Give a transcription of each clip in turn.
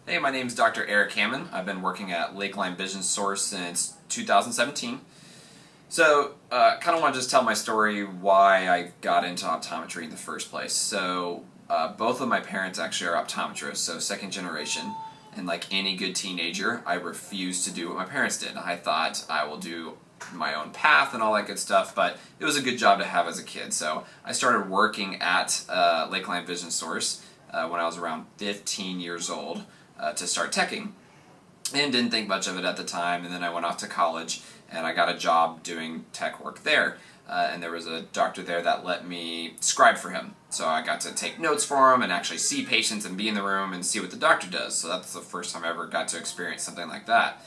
Hey, my name is Dr. Eric Hammond. I've been working at Lakeline Vision Source since 2017. So, kind of want to just tell my story why I got into optometry in the first place. So, both of my parents actually are optometrists, so second generation. And like any good teenager, I refused to do what my parents did. I thought I will do my own path and all that good stuff, but it was a good job to have as a kid. So I started working at Lakeline Vision Source when I was around 15 years old to start teching, and didn't think much of it at the time. And then I went off to college and I got a job doing tech work there. And there was a doctor there that let me scribe for him. So I got to take notes for him and actually see patients and be in the room and see what the doctor does. So that's the first time I ever got to experience something like that.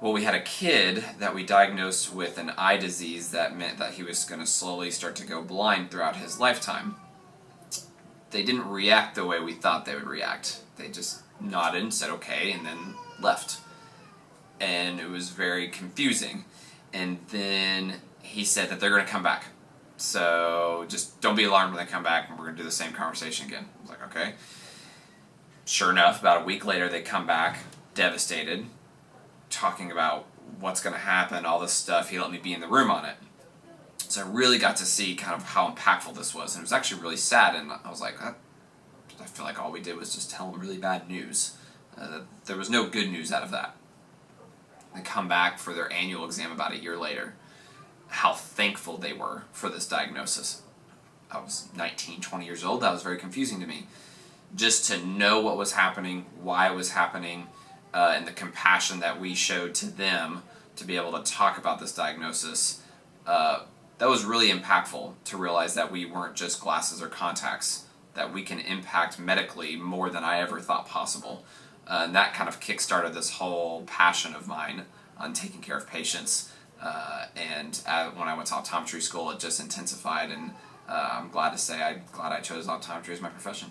Well, we had a kid that we diagnosed with an eye disease that meant that he was going to slowly start to go blind throughout his lifetime. They didn't react the way we thought they would react. They just nodded and said okay and then left. And it was very confusing. And then he said that they're going to come back. So just don't be alarmed when they come back, and we're going to do the same conversation again. I was like, okay. Sure enough, about a week later, they come back, devastated, talking about what's going to happen, all this stuff. He let me be in the room on it. So I really got to see kind of how impactful this was. And it was actually really sad, and I was like, I feel like all we did was just tell him really bad news. There was no good news out of that. They come back for their annual exam about a year later. How thankful they were for this diagnosis. I was 19, 20 years old. That was very confusing to me. Just to know what was happening, why it was happening, and the compassion that we showed to them to be able to talk about this diagnosis, that was really impactful to realize that we weren't just glasses or contacts, that we can impact medically more than I ever thought possible. And that kind of kick-started this whole passion of mine on taking care of patients. And when I went to optometry school, it just intensified, and I'm glad to say I'm glad I chose optometry as my profession.